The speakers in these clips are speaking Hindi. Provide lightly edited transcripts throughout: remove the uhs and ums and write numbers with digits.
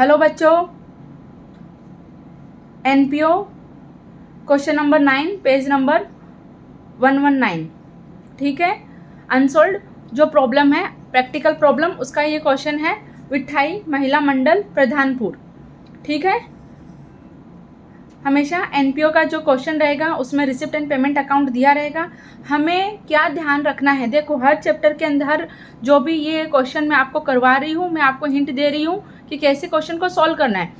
हेलो बच्चों, NPO question number 9 page number 119। ठीक है, अनसोल्ड जो प्रॉब्लम है प्रैक्टिकल प्रॉब्लम उसका ये क्वेश्चन है विठाई महिला मंडल प्रधानपुर। ठीक है, हमेशा एनपीओ का जो क्वेश्चन रहेगा उसमें रिसिप्ट एंड पेमेंट अकाउंट दिया रहेगा। हमें क्या ध्यान रखना है, देखो हर चैप्टर के अंदर जो भी ये क्वेश्चन मैं आपको करवा रही हूँ, मैं आपको हिंट दे रही हूँ कि कैसे क्वेश्चन को सॉल्व करना है।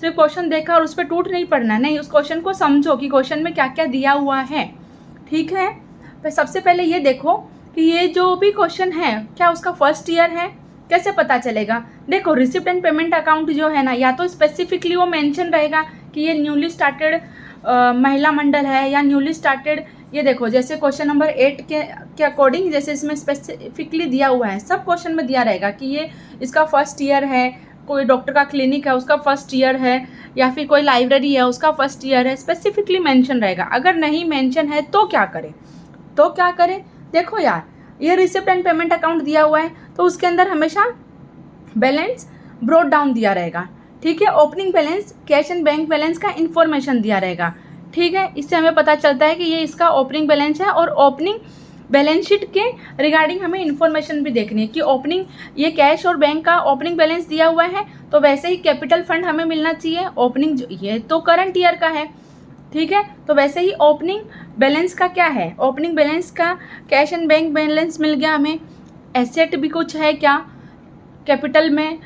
सिर्फ क्वेश्चन देखा और उस पर टूट नहीं पड़ना है, नहीं, उस क्वेश्चन को समझो कि क्वेश्चन में क्या क्या दिया हुआ है। ठीक है, तो सबसे पहले ये देखो कि ये जो भी क्वेश्चन है क्या उसका फर्स्ट ईयर है, कैसे पता चलेगा। देखो रिसिप्ट एंड पेमेंट अकाउंट जो है ना, या तो स्पेसिफिकली वो मेंशन रहेगा कि ये न्यूली स्टार्टेड महिला मंडल है या न्यूली स्टार्टेड, ये देखो जैसे क्वेश्चन नंबर 8 के अकॉर्डिंग जैसे इसमें स्पेसिफिकली दिया हुआ है, सब क्वेश्चन में दिया रहेगा कि ये इसका फर्स्ट ईयर है, कोई डॉक्टर का क्लिनिक है उसका फर्स्ट ईयर है, या फिर कोई लाइब्रेरी है उसका फर्स्ट ईयर है, स्पेसिफिकली मेंशन रहेगा। अगर नहीं मेंशन है तो क्या करें, देखो यार ये रिसिप्ट एंड पेमेंट अकाउंट दिया हुआ है तो उसके अंदर हमेशा बैलेंस ब्रोट डाउन दिया रहेगा। ठीक है, opening balance cash and bank balance का इन्फॉर्मेशन दिया रहेगा। ठीक है, इससे हमें पता चलता है कि ये इसका ओपनिंग बैलेंस है और ओपनिंग बैलेंस शीट के रिगार्डिंग हमें इन्फॉर्मेशन भी देखनी है कि ओपनिंग ये कैश और बैंक का ओपनिंग बैलेंस दिया हुआ है तो वैसे ही कैपिटल फंड हमें मिलना चाहिए। ओपनिंग ये तो करंट ईयर का है, ठीक है, तो वैसे ही ओपनिंग बैलेंस का क्या है, ओपनिंग बैलेंस का कैश एंड बैंक बैलेंस मिल गया हमें। एसेट भी कुछ है क्या कैपिटल में,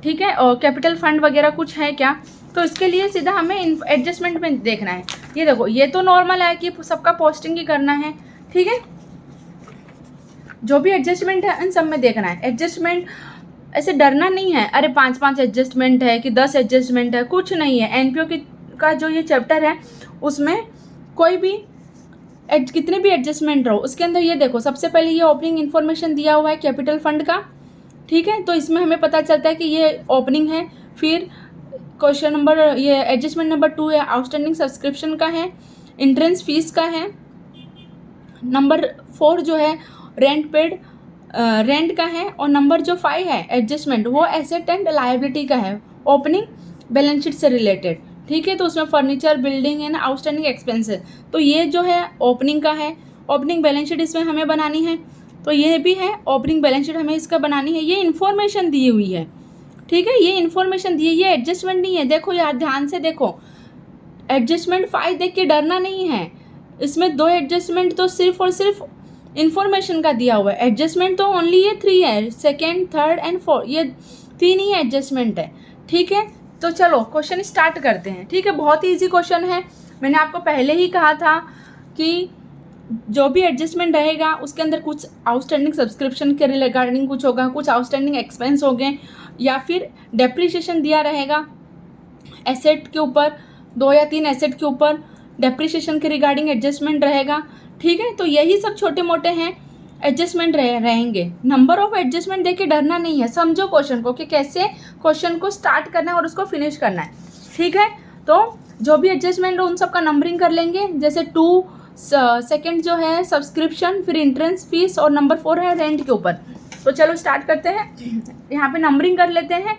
ठीक है, और कैपिटल फंड वगैरह कुछ है क्या, तो इसके लिए सीधा हमें एडजस्टमेंट में देखना है। ये देखो ये तो नॉर्मल है कि सबका पोस्टिंग ही करना है। ठीक है, जो भी एडजस्टमेंट है इन सब में देखना है। एडजस्टमेंट ऐसे डरना नहीं है, अरे 5 एडजस्टमेंट है कि 10 एडजस्टमेंट है, कुछ नहीं है। एनपीओ का जो ये चैप्टर है उसमें कोई भी कितने भी एडजस्टमेंट रहो उसके अंदर ये देखो सबसे पहले ये ओपनिंग इन्फॉर्मेशन दिया हुआ है कैपिटल फंड का। ठीक है, तो इसमें हमें पता चलता है कि ये ओपनिंग है। फिर क्वेश्चन नंबर ये एडजस्टमेंट नंबर 2 है आउटस्टैंडिंग सब्सक्रिप्शन का है, इंट्रेंस फीस का है। नंबर 4 जो है रेंट पेड रेंट का है, और नंबर जो 5 है एडजस्टमेंट वो एसेट एंड लायबिलिटी का है, ओपनिंग बैलेंस शीट से रिलेटेड। ठीक है, तो उसमें furniture building and outstanding expenses, तो ये जो है ओपनिंग का है। ओपनिंग बैलेंस शीट इसमें हमें बनानी है, तो ये भी है ओपनिंग बैलेंस शीट हमें इसका बनानी है। ये इन्फॉर्मेशन दी हुई है, ठीक है, ये इन्फॉर्मेशन दी है, ये एडजस्टमेंट नहीं है। देखो यार ध्यान से देखो, एडजस्टमेंट 5 देख के डरना नहीं है, इसमें 2 एडजस्टमेंट तो सिर्फ और सिर्फ इन्फॉर्मेशन का दिया हुआ है। एडजस्टमेंट तो ओनली ये 3 है, सेकेंड, थर्ड एंड फोर्थ, ये 3 ही एडजस्टमेंट है। ठीक है, तो चलो क्वेश्चन स्टार्ट करते हैं। ठीक है, बहुत ही ईजी क्वेश्चन है। मैंने आपको पहले ही कहा था कि जो भी एडजस्टमेंट रहेगा उसके अंदर कुछ आउटस्टैंडिंग सब्सक्रिप्शन के रिगार्डिंग कुछ होगा, कुछ आउटस्टैंडिंग एक्सपेंस हो गए, या फिर डेप्रिसिएशन दिया रहेगा एसेट के ऊपर, 2 या 3 एसेट के ऊपर डेप्रिसिएशन के रिगार्डिंग एडजस्टमेंट रहेगा। ठीक है, तो यही सब छोटे मोटे हैं एडजस्टमेंट रहेंगे। नंबर ऑफ एडजस्टमेंट देख के डरना नहीं है, समझो क्वेश्चन को कि कैसे क्वेश्चन को स्टार्ट करना है और उसको फिनिश करना है। ठीक है, तो जो भी एडजस्टमेंट हो उन सब का नंबरिंग कर लेंगे, जैसे 2 सेकेंड जो है सब्सक्रिप्शन, फिर इंट्रेंस फीस, और नंबर 4 है रेंट के ऊपर। तो चलो स्टार्ट करते हैं, यहाँ पे नंबरिंग कर लेते हैं।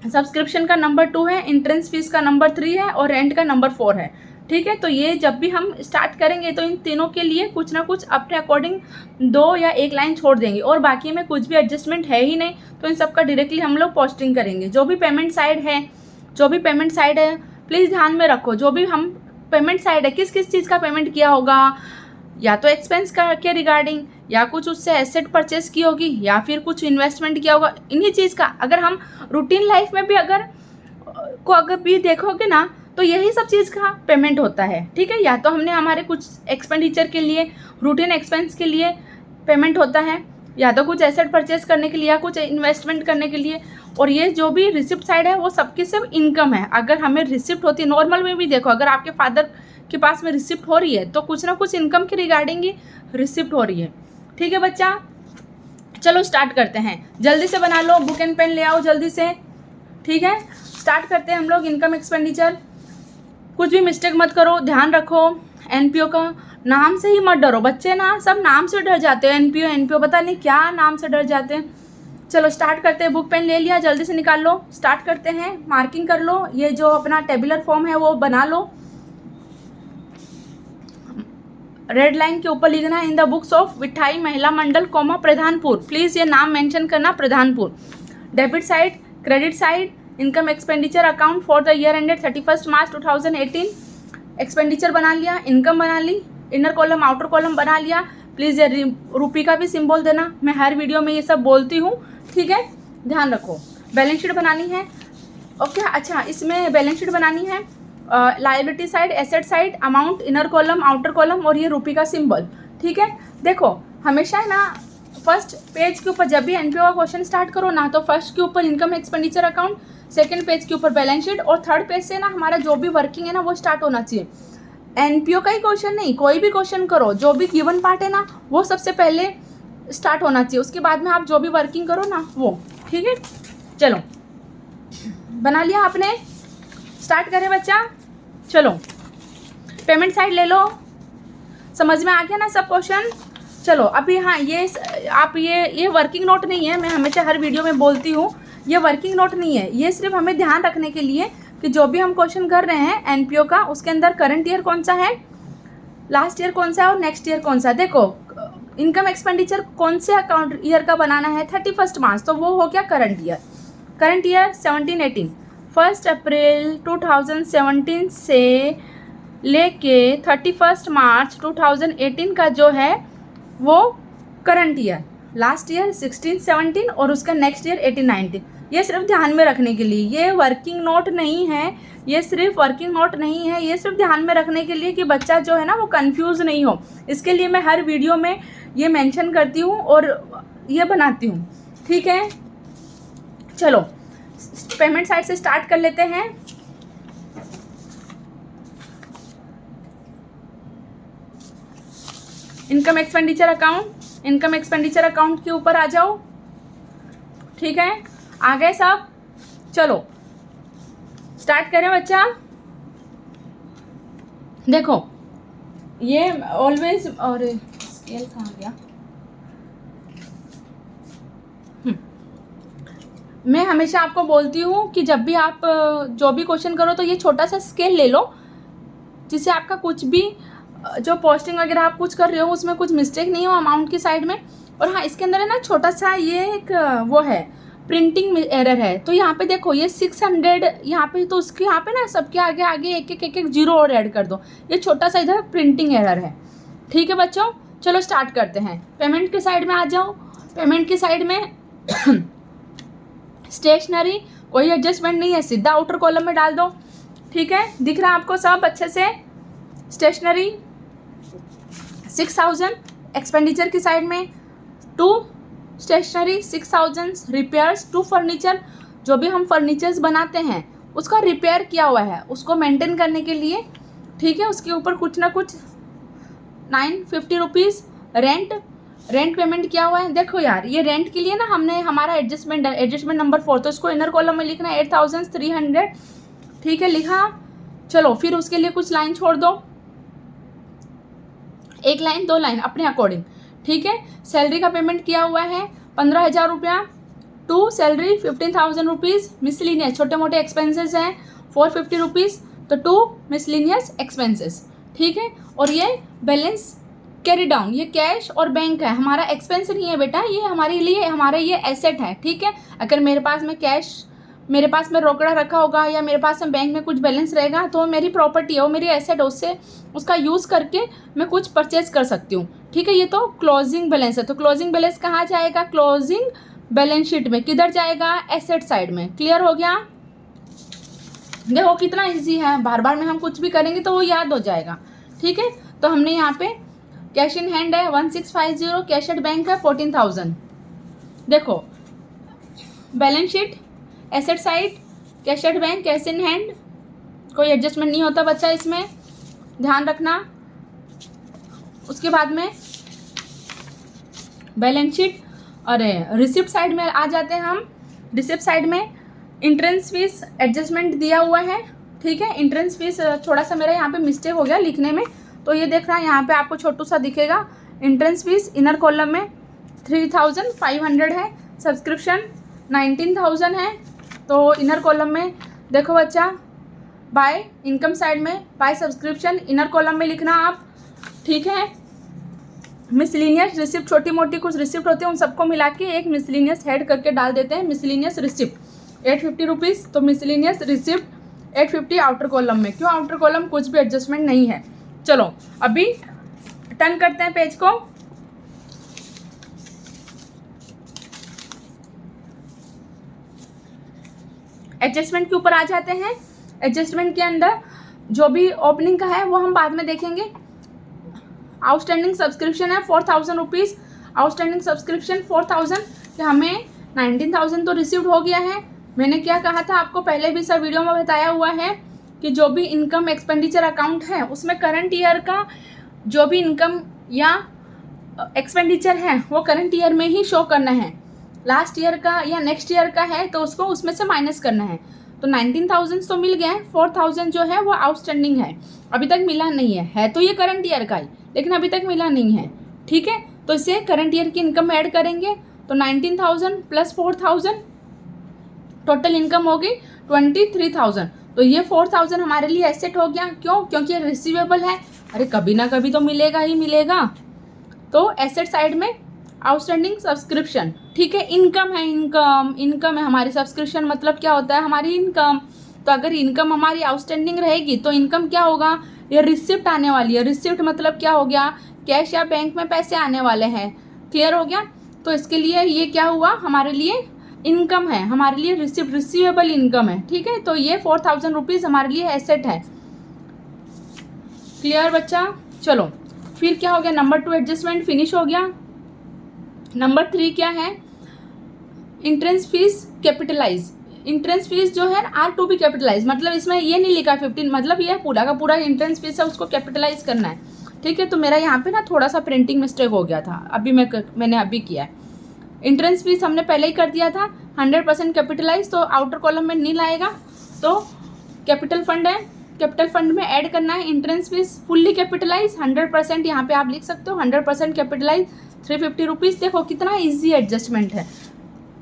सब्सक्रिप्शन का नंबर 2 है, इंट्रेंस फीस का नंबर 3 है, और रेंट का नंबर 4 है। ठीक है, तो ये जब भी हम स्टार्ट करेंगे तो इन तीनों के लिए कुछ ना कुछ अपने अकॉर्डिंग 2 या 1 लाइन छोड़ देंगे, और बाकी में कुछ भी एडजस्टमेंट है ही नहीं तो इन सब का डायरेक्टली हम लोग पोस्टिंग करेंगे। जो भी पेमेंट साइड है प्लीज़ ध्यान में रखो, जो भी हम पेमेंट साइड है किस किस चीज़ का पेमेंट किया होगा, या तो एक्सपेंस का के रिगार्डिंग, या कुछ उससे एसेट परचेस की होगी, या फिर कुछ इन्वेस्टमेंट किया होगा, इन्हीं चीज़ का। अगर हम रूटीन लाइफ में भी अगर भी देखोगे ना तो यही सब चीज़ का पेमेंट होता है। ठीक है, या तो हमने हमारे कुछ एक्सपेंडिचर के लिए, रूटीन एक्सपेंस के लिए पेमेंट होता है, या तो कुछ एसेट परचेस करने के लिए, या कुछ इन्वेस्टमेंट करने के लिए। और ये जो भी रिसिप्ट साइड है वो सबकी सब इनकम है। अगर हमें रिसिप्ट होती है, नॉर्मल में भी देखो, अगर आपके फादर के पास में रिसिप्ट हो रही है तो कुछ ना कुछ इनकम के रिगार्डिंग ही रिसिप्ट हो रही है। ठीक है बच्चा, चलो स्टार्ट करते हैं, जल्दी से बना लो, बुक एंड पेन ले आओ जल्दी से। ठीक है, स्टार्ट करते हैं हम लोग इनकम एक्सपेंडिचर। कुछ भी मिस्टेक मत करो, ध्यान रखो। एनपीओ का नाम से ही मत डरो, बच्चे ना सब नाम से डर जाते हैं। एनपीओ पता नहीं क्या नाम से डर जाते हैं। चलो स्टार्ट करते हैं। बुक पेन ले लिया, जल्दी से निकाल लो, स्टार्ट करते हैं। मार्किंग कर लो, ये जो अपना टेबुलर फॉर्म है वो बना लो। रेड लाइन के ऊपर लिखना है इन द बुक्स ऑफ विठाई महिला मंडल कॉमा प्रधानपुर। प्लीज़ ये नाम मेंशन करना, Pradhanpur. Debit side, credit side, income expenditure account for the year ended 31 March 2018। Expenditure बना लिया, इनकम बना ली, इनर कॉलम आउटर कॉलम बना लिया। प्लीज़ ये रुपये का भी सिंबल देना, मैं हर वीडियो में ये सब बोलती हूँ, ठीक है, ध्यान रखो। बैलेंस शीट बनानी है, ओके। अच्छा, इसमें बैलेंस शीट बनानी है, liability side, asset side, amount, inner column, outer column और ये रुपये का सिंबल, ठीक है। देखो हमेशा है ना, फर्स्ट पेज के ऊपर जब भी एनपीओ का क्वेश्चन स्टार्ट करो ना, तो फर्स्ट के ऊपर income expenditure account, second page के ऊपर बैलेंस शीट और थर्ड पेज से ना हमारा जो भी वर्किंग है ना वो स्टार्ट होना चाहिए। एनपीओ का ही क्वेश्चन नहीं, कोई भी क्वेश्चन करो, जो भी गिवन पार्ट है ना वो सबसे पहले स्टार्ट होना चाहिए, उसके बाद में आप जो भी वर्किंग करो ना वो, ठीक है। चलो बना लिया आपने, स्टार्ट करें बच्चा। चलो पेमेंट साइड ले लो, समझ में आ गया ना सब क्वेश्चन। चलो अभी हाँ, ये आप ये वर्किंग नोट नहीं है, मैं हमेशा हर वीडियो में बोलती हूँ ये वर्किंग नोट नहीं है, ये सिर्फ हमें ध्यान रखने के लिए कि जो भी हम क्वेश्चन कर रहे हैं एनपीओ का, उसके अंदर करंट ईयर कौन सा है, लास्ट ईयर कौन सा है और नेक्स्ट ईयर कौन सा है। देखो इनकम एक्सपेंडिचर कौन से अकाउंट ईयर का बनाना है, 31 मार्च, तो वो हो गया करंट ईयर। करंट ईयर 17-18, 1 अप्रैल 2017 से लेके 31 मार्च 2018 का जो है वो करंट ईयर। लास्ट ईयर 16-17 और उसका नेक्स्ट ईयर 18-19। ये सिर्फ ध्यान में रखने के लिए, ये वर्किंग नोट नहीं है, ये सिर्फ वर्किंग नोट नहीं है, ये सिर्फ ध्यान में रखने के लिए कि बच्चा जो है ना वो कंफ्यूज नहीं हो। इसके लिए मैं हर वीडियो में ये मेंशन करती हूँ और ये बनाती हूँ, ठीक है। चलो पेमेंट साइड से स्टार्ट कर लेते हैं। Income expenditure account, income expenditure account के ऊपर आ जाओ, ठीक है। आ गए सब, चलो स्टार्ट करें बच्चा। देखो ये ऑलवेज, और स्केल कहाँ गया, मैं हमेशा आपको बोलती हूँ कि जब भी आप जो भी क्वेश्चन करो तो ये छोटा सा स्केल ले लो, जिससे आपका कुछ भी जो पोस्टिंग वगैरह आप कुछ कर रहे हो उसमें कुछ मिस्टेक नहीं हो अमाउंट की साइड में। और हाँ, इसके अंदर है ना छोटा सा ये एक वो है, प्रिंटिंग एरर है। तो यहाँ पे देखो ये 600 यहाँ पे, तो उसके यहाँ पे ना सबके आगे आगे एक जीरो और ऐड कर दो, ये छोटा सा इधर प्रिंटिंग एरर है, ठीक है बच्चों। चलो स्टार्ट करते हैं। पेमेंट के साइड में आ जाओ। पेमेंट की साइड में स्टेशनरी कोई एडजस्टमेंट नहीं है, सीधा आउटर कॉलम में डाल दो, ठीक है। दिख रहा है आपको सब अच्छे से। स्टेशनरी 6000 एक्सपेंडिचर की साइड में, to stationery 6000, repairs to furniture, जो भी हम फर्नीचर्स बनाते हैं उसका रिपेयर किया हुआ है उसको मेंटेन करने के लिए, ठीक है। उसके ऊपर कुछ ना कुछ 950 रुपीज़ रेंट पेमेंट किया हुआ है। देखो यार, ये रेंट के लिए ना हमने हमारा एडजस्टमेंट नंबर 4, तो इसको इनर कॉलम में लिखना है 8300, ठीक है, लिखा। चलो फिर उसके लिए कुछ लाइन छोड़ दो, 1 लाइन 2 लाइन अपने अकॉर्डिंग, ठीक है। सैलरी का पेमेंट किया हुआ है 15,000 रुपया, टू सैलरी 15,000 रुपीज़, मिसलिनियस छोटे मोटे एक्सपेंसेस हैं 450 रुपीज़, तो टू मिसलिनियस एक्सपेंसेस, ठीक है। और ये बैलेंस कैरी डाउन, ये कैश और बैंक है, हमारा एक्सपेंस नहीं है बेटा, ये हमारे लिए हमारा ये एसेट है, ठीक है। अगर मेरे पास में कैश, मेरे पास में रोकड़ा रखा होगा या मेरे पास में बैंक में कुछ बैलेंस रहेगा तो मेरी प्रॉपर्टी है, वो मेरी एसेट है, उससे उसका यूज़ करके मैं कुछ परचेज कर सकती हूँ, ठीक है। ये तो क्लोजिंग बैलेंस है, तो क्लोजिंग बैलेंस कहाँ जाएगा, क्लोजिंग बैलेंस शीट में, किधर जाएगा, एसेट साइड में। क्लियर हो गया। देखो कितना ईजी है, बार बार में हम कुछ भी करेंगे तो वो याद हो जाएगा, ठीक है। तो हमने यहाँ पे कैश इन हैंड है 1650, कैश एट बैंक है 14,000। देखो balance sheet, asset side, cash at bank, cash in hand, कोई एडजस्टमेंट नहीं होता बच्चा, इसमें ध्यान रखना। उसके बाद में बैलेंस शीट, अरे रिसिप्ट साइड में आ जाते हैं हम। रिसिप्ट साइड में इंट्रेंस फीस एडजस्टमेंट दिया हुआ है, ठीक है। इंट्रेंस फीस थोड़ा सा मेरा यहाँ पे मिस्टेक हो गया लिखने में, तो ये देख रहा है यहाँ पे आपको छोटू सा दिखेगा। इंट्रेंस फीस इनर कॉलम में 3,500 है, सब्सक्रिप्शन 19,000 है। तो इनर कॉलम में देखो बच्चा, बाय इनकम साइड में बाय सब्सक्रिप्शन इनर कॉलम में लिखना आप, ठीक है। मिसलिनियस रिसिप्ट, छोटी मोटी कुछ रिसिप्ट होती है, उन सबको मिला के एक मिसलिनियस हेड करके डाल देते हैं। मिसलिनियस रिसिप्ट 850 रुपीज़, तो मिसलिनियस रिसिप्ट 850 आउटर कॉलम में। क्यों आउटर कॉलम? कुछ भी एडजस्टमेंट नहीं है। चलो अभी टर्न करते हैं पेज को। एडजस्टमेंट के ऊपर आ जाते हैं। एडजस्टमेंट के अंदर जो भी ओपनिंग का है वो हम बाद में देखेंगे। आउटस्टैंडिंग सब्सक्रिप्शन है 4,000 रुपीज़। आउटस्टैंडिंग सब्सक्रिप्शन 4,000, कि हमें 19,000 तो रिसीव्ड हो गया है। मैंने क्या कहा था आपको पहले भी सब वीडियो में बताया हुआ है कि जो भी इनकम एक्सपेंडिचर अकाउंट है उसमें करंट ईयर का जो भी इनकम या एक्सपेंडिचर है वो करंट ईयर में ही शो करना है। लास्ट ईयर का या नेक्स्ट ईयर का है तो उसको उसमें से माइनस करना है। तो 19,000 तो मिल गए, 4,000 जो है वो आउटस्टैंडिंग है, अभी तक मिला नहीं है तो ये करंट ईयर का ही, लेकिन अभी तक मिला नहीं है, ठीक है। तो इसे करंट ईयर की इनकम ऐड करेंगे तो 19,000 प्लस 4,000 टोटल इनकम होगी 23,000। तो ये 4,000 हमारे लिए एसेट हो गया। क्यों? क्योंकि ये रिसीवेबल है, अरे कभी ना कभी तो मिलेगा ही मिलेगा। तो एसेट साइड में आउटस्टैंडिंग सब्सक्रिप्शन, ठीक है। इनकम है, इनकम है हमारी। सब्सक्रिप्शन मतलब क्या होता है? हमारी इनकम। तो अगर इनकम हमारी आउटस्टैंडिंग रहेगी तो इनकम क्या होगा? ये रिसिप्ट आने वाली है। रिसिप्ट मतलब क्या हो गया? कैश या बैंक में पैसे आने वाले हैं। क्लियर हो गया? तो इसके लिए ये क्या हुआ? हमारे लिए इनकम है, हमारे लिए रिसिप्ट, रिसीवेबल इनकम है, ठीक है। तो ये 4,000 रुपीज़ हमारे लिए एसेट है। क्लियर बच्चा? चलो फिर क्या हो गया? नंबर 2 एडजस्टमेंट फिनिश हो गया। नंबर 3 क्या है? Entrance fees capitalise. Entrance fees जो है आर टू बी कैपिटलाइज, मतलब इसमें ये नहीं लिखा 15, मतलब ये पूरा का पूरा इंट्रेंस फीस है, उसको कैपिटलाइज करना है, ठीक है। तो मेरा यहाँ पे ना थोड़ा सा प्रिंटिंग मिस्टेक हो गया था, अभी मैंने अभी किया है। इंट्रेंस फीस हमने पहले ही कर दिया था 100% कैपिटलाइज, तो आउटर कॉलम में नहीं लाएगा। तो कैपिटल फंड है, कैपिटल फंड में ऐड करना है इंट्रेंस फीस फुल्ली कैपिटलाइज 100%, यहाँ पे आप लिख सकते हो 100% कैपिटलाइज 350 रुपीज़। देखो कितना ईजी एडजस्टमेंट है,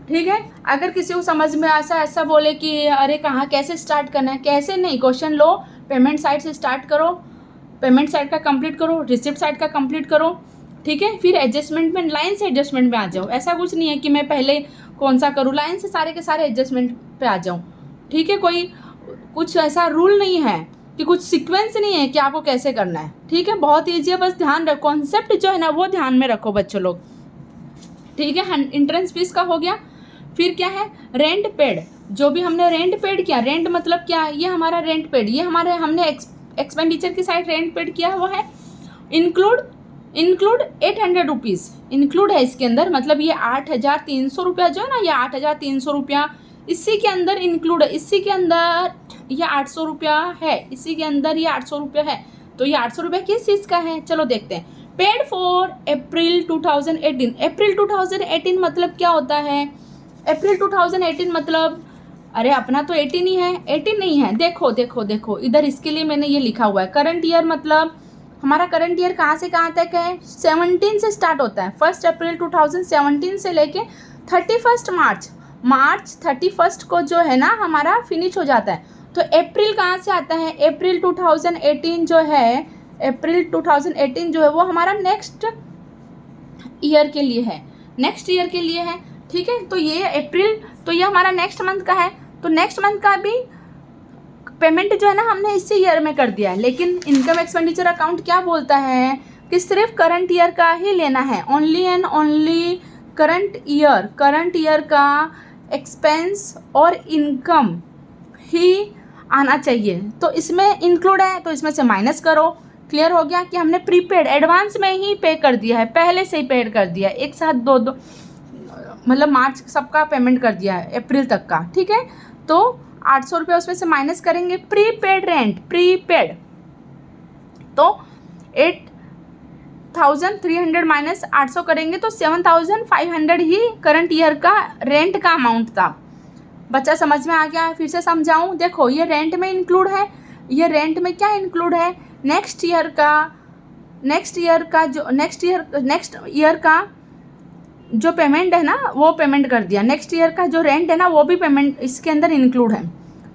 ठीक है। अगर किसी को समझ में ऐसा बोले कि अरे कहाँ कैसे स्टार्ट करना है, कैसे नहीं, क्वेश्चन लो, पेमेंट साइड से स्टार्ट करो, पेमेंट साइड का कंप्लीट करो, रिसिप्ट साइड का कंप्लीट करो, ठीक है। फिर एडजस्टमेंट में लाइन से एडजस्टमेंट में आ जाओ। ऐसा कुछ नहीं है कि मैं पहले कौन सा करूँ, लाइन से सारे के सारे एडजस्टमेंट पे आ जाऊँ, ठीक है। कोई कुछ ऐसा रूल नहीं है कि कुछ सीक्वेंस नहीं है कि आपको कैसे करना है, ठीक है। बहुत ईजी है, बस ध्यान रखो, कॉन्सेप्ट जो है ना वो ध्यान में रखो बच्चों लोग, ठीक है। इंट्रेंस फीस का हो गया। फिर क्या है? Rent paid. जो भी हमने रेंट पेड किया, रेंट मतलब क्या? ये हमारा रेंट पेड, ये हमारे हमने एक्सपेंडिचर की साइड रेंट पेड किया वो है इंक्लूड 800 रुपीज़ इंक्लूड है इसके अंदर, मतलब ये 8,300 रुपया जो है ना, ये 8,300 रुपया इसी के अंदर इंक्लूड है। इसी के अंदर ये 800 रुपया है, इसी के अंदर ये 800 रुपया है। तो ये 800 रुपया किस चीज़ का है? चलो देखते हैं। पेड फॉर अप्रैल 2018। अप्रैल 2018 मतलब क्या होता है? अप्रैल 2018 मतलब अरे अपना तो 18 ही है, 18 नहीं है। देखो देखो देखो इधर, इसके लिए मैंने ये लिखा हुआ है। करंट ईयर मतलब हमारा करंट ईयर कहाँ से कहाँ तक है? 17 से स्टार्ट होता है। 1 अप्रैल 2017 से लेके 31 मार्च 31 को जो है ना हमारा फिनिश हो जाता है। तो अप्रैल कहाँ से आता है? अप्रैल 2018 जो है, अप्रैल 2018 जो है वो हमारा नेक्स्ट ईयर के लिए है, नेक्स्ट ईयर के लिए है, ठीक है। तो ये अप्रैल, तो ये हमारा नेक्स्ट मंथ का है। तो नेक्स्ट मंथ का भी पेमेंट जो है ना हमने इसी ईयर में कर दिया है। लेकिन इनकम एक्सपेंडिचर अकाउंट क्या बोलता है कि सिर्फ करंट ईयर का ही लेना है, only and only current year का एक्सपेंस और इनकम ही आना चाहिए। तो इसमें इंक्लूड है तो इसमें से माइनस करो। क्लियर हो गया कि हमने प्रीपेड एडवांस में ही पे कर दिया है, पहले से ही पेड कर दिया है, एक साथ दो मतलब मार्च सबका पेमेंट कर दिया है अप्रैल तक का, ठीक है। तो 800 रुपये उसमें से माइनस करेंगे। प्रीपेड रेंट, प्रीपेड तो 8,300 माइनस 800 करेंगे तो 7,500 ही करंट ईयर का रेंट का अमाउंट था। बच्चा समझ में आ गया? फिर से समझाऊं। देखो ये रेंट में इंक्लूड है, ये रेंट में क्या इंक्लूड है? नेक्स्ट ईयर का जो पेमेंट है ना वो पेमेंट कर दिया, नेक्स्ट ईयर का जो रेंट है ना वो भी पेमेंट इसके अंदर इंक्लूड है,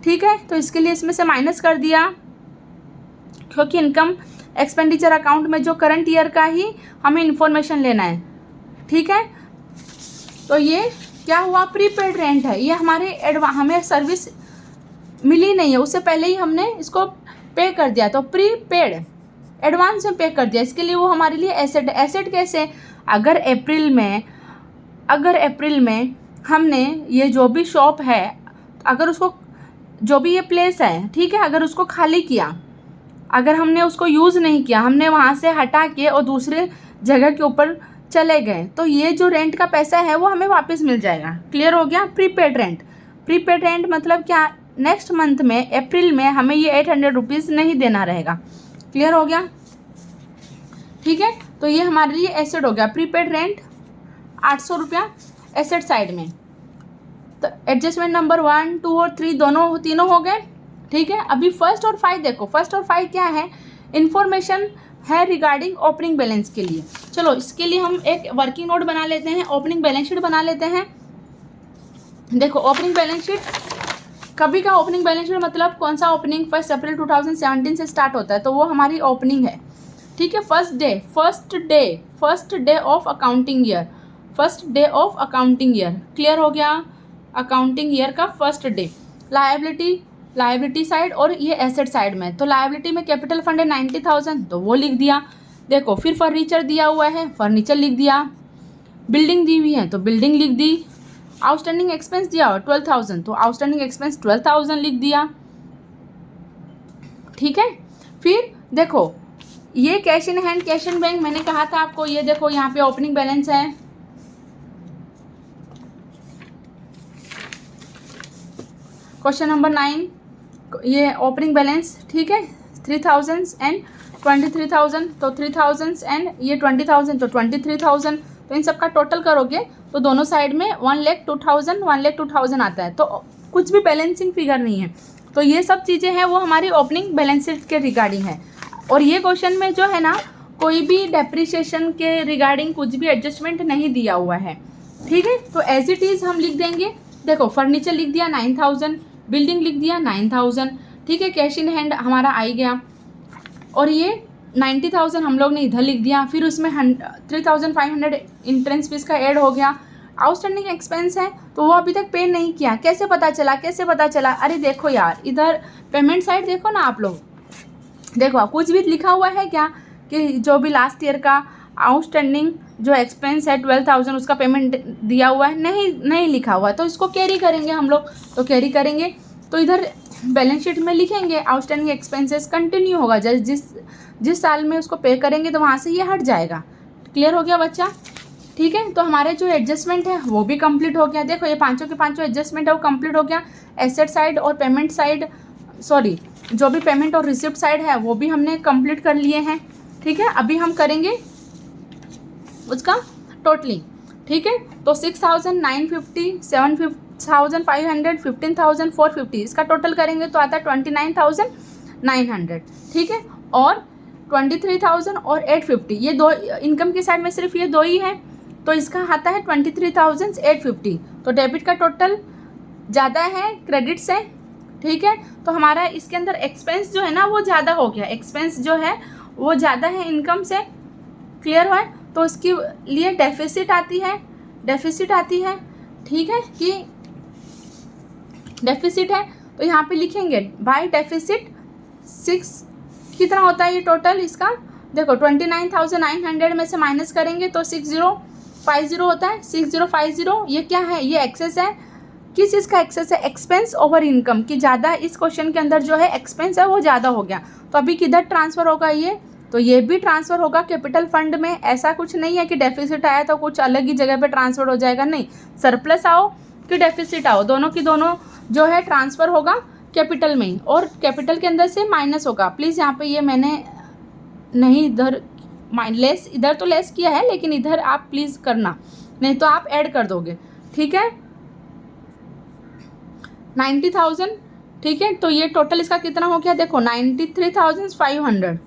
ठीक है। तो इसके लिए इसमें से माइनस कर दिया, क्योंकि इनकम एक्सपेंडिचर अकाउंट में जो करंट ईयर का ही हमें इंफॉर्मेशन लेना है, ठीक है। तो ये क्या हुआ, प्रीपेड रेंट है, ये हमें सर्विस मिली नहीं है, उससे पहले ही हमने इसको पे कर दिया, तो प्रीपेड एडवांस में पे कर दिया, इसके लिए वो हमारे लिए एसेट। एसेट कैसे, अगर अप्रैल में हमने ये जो भी शॉप है, अगर उसको जो भी ये प्लेस है, ठीक है, अगर उसको खाली किया, अगर हमने उसको यूज़ नहीं किया, हमने वहाँ से हटा के और दूसरे जगह के ऊपर चले गए, तो ये जो रेंट का पैसा है वो हमें वापस मिल जाएगा। क्लियर हो गया। प्रीपेड रेंट मतलब क्या, नेक्स्ट मंथ में अप्रैल में हमें ये 800 रुपीज़ नहीं देना रहेगा। क्लियर हो गया, ठीक है। तो ये हमारे लिए एसेट हो गया, प्रीपेड रेंट 800 रुपया एसेट साइड में। तो एडजस्टमेंट नंबर 1, 2 और 3 तीनों हो गए, ठीक है। अभी फर्स्ट और 5 देखो, फर्स्ट और 5 क्या है, इन्फॉर्मेशन है रिगार्डिंग ओपनिंग बैलेंस के लिए। चलो इसके लिए हम एक वर्किंग नोट बना लेते हैं, ओपनिंग बैलेंस शीट बना लेते हैं। देखो ओपनिंग बैलेंस शीट, कभी का ओपनिंग बैलेंस शीट मतलब कौन सा ओपनिंग, 1 अप्रैल 2017 से स्टार्ट होता है, तो वो हमारी ओपनिंग है, ठीक है। First day of accounting year, first day of accounting year. Clear हो गया, अकाउंटिंग ईयर का फर्स्ट डे। लायबिलिटी साइड और ये एसेट साइड में, तो लायबिलिटी में कैपिटल फंड है 90,000, तो वो लिख दिया। देखो फिर फर्नीचर दिया हुआ है, फर्नीचर लिख दिया। बिल्डिंग दी हुई है तो बिल्डिंग लिख दी। आउटस्टैंडिंग एक्सपेंस दिया हुआ 12,000, तो आउटस्टैंडिंग एक्सपेंस 12,000 लिख दिया, ठीक है। फिर देखो ये cash in hand, cash in bank, मैंने कहा था आपको, ये देखो यहाँ पे ओपनिंग बैलेंस है, क्वेश्चन नंबर 9, ये ओपनिंग बैलेंस, ठीक है। 3,000 एंड 23,000, तो 3,000 एंड ये 20,000, तो 23,000, तो इन सब का टोटल करोगे तो दोनों साइड में 1,02,000 आता है, तो कुछ भी बैलेंसिंग फिगर नहीं है। तो ये सब चीज़ें हैं वो हमारी ओपनिंग बैलेंस शीट के रिगार्डिंग है। और ये क्वेश्चन में जो है ना कोई भी डेप्रिसिएशन के रिगार्डिंग कुछ भी एडजस्टमेंट नहीं दिया हुआ है, ठीक है। तो एज इट इज़ हम लिख देंगे। देखो फर्नीचर लिख दिया 9,000, बिल्डिंग लिख दिया 9,000, ठीक है। कैश इन हैंड हमारा आ ही गया, और ये 90,000 हम लोग ने इधर लिख दिया। फिर उसमें 3,500 इंट्रेंस फीस का ऐड हो गया। आउटस्टैंडिंग एक्सपेंस है तो वो अभी तक पे नहीं किया, कैसे पता चला? अरे देखो यार, इधर पेमेंट साइड देखो ना आप लोग, देखो कुछ भी लिखा हुआ है क्या कि जो भी लास्ट ईयर का आउटस्टैंडिंग जो एक्सपेंस है 12,000 उसका पेमेंट दिया हुआ है? नहीं लिखा हुआ है, तो इसको कैरी करेंगे हम लोग। तो कैरी करेंगे तो इधर बैलेंस शीट में लिखेंगे आउटस्टैंडिंग एक्सपेंसेस कंटिन्यू होगा, जिस साल में उसको पे करेंगे तो वहाँ से ये हट जाएगा। क्लियर हो गया बच्चा, ठीक है। तो हमारे जो एडजस्टमेंट है वो भी कंप्लीट हो गया। देखो ये पांचों के पांचों एडजस्टमेंट है वो कंप्लीट हो गया। एसेट साइड और पेमेंट साइड, सॉरी जो भी पेमेंट और रिसिप्ट साइड है वो भी हमने कंप्लीट कर लिए हैं, ठीक है। अभी हम करेंगे उसका टोटलिंग, ठीक है। तो 6,950, 7,500, 15,450 इसका टोटल करेंगे तो आता है 29,900, ठीक है। और 23,000 और 850, ये दो इनकम की साइड में सिर्फ ये दो ही है, तो इसका आता है 23,850। तो डेबिट का टोटल ज़्यादा है क्रेडिट से, ठीक है। तो हमारा इसके अंदर एक्सपेंस जो है ना वो ज़्यादा हो गया, एक्सपेंस जो है वो ज़्यादा है इनकम से। क्लियर हुआ है, तो उसके लिए डेफिसिट आती है, ठीक है। कि डेफिसिट है तो यहाँ पे लिखेंगे बाय डेफिसिट 6 कितना होता है ये टोटल इसका, देखो 29,900 में से माइनस करेंगे तो 6,050 होता है। 6,050 ये क्या है, ये एक्सेस है। किस चीज़ का एक्सेस है? एक्सपेंस ओवर इनकम की ज़्यादा, इस क्वेश्चन के अंदर जो है एक्सपेंस है वो ज़्यादा हो गया। तो अभी किधर ट्रांसफ़र होगा ये, तो ये भी ट्रांसफ़र होगा कैपिटल फंड में। ऐसा कुछ नहीं है कि डेफिसिट आया तो कुछ अलग ही जगह पे ट्रांसफ़र हो जाएगा, नहीं। सरप्लस आओ कि डेफिसिट आओ, दोनों की दोनों जो है ट्रांसफ़र होगा कैपिटल में ही, और कैपिटल के अंदर से माइनस होगा। प्लीज़ यहाँ पे ये मैंने नहीं इधर लेस, इधर तो लेस किया है लेकिन इधर आप प्लीज़ करना, नहीं तो आप ऐड कर दोगे, ठीक है। 90,000, ठीक है। तो ये टोटल इसका कितना हो गया, देखो 93,500,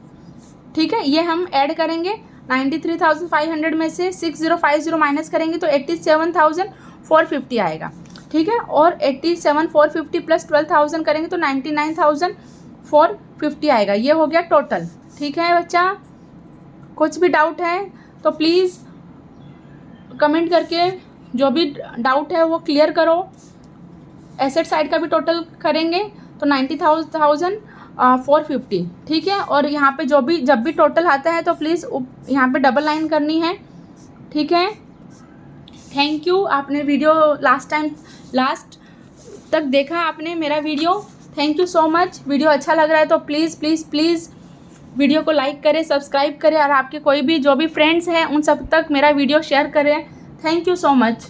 ठीक है। ये हम ऐड करेंगे 93,500 में से 6050 माइनस करेंगे तो 87,450 आएगा, ठीक है। और 87,450 प्लस 12,000 करेंगे तो 99,450 आएगा। ये हो गया टोटल, ठीक है बच्चा। कुछ भी डाउट है तो प्लीज़ कमेंट करके जो भी डाउट है वो क्लियर करो। एसेट साइड का भी टोटल करेंगे तो 90,450, ठीक है। और यहाँ पे जब भी टोटल आता है तो प्लीज़ यहाँ पे डबल लाइन करनी है, ठीक है। थैंक यू, आपने वीडियो लास्ट तक देखा आपने मेरा video, thank you so much. Video अच्छा लग रहा है तो प्लीज़ प्लीज़ प्लीज़ वीडियो को लाइक करें, सब्सक्राइब करें और आपके कोई भी जो भी फ्रेंड्स हैं उन सब तक मेरा वीडियो शेयर करें। Thank you so much.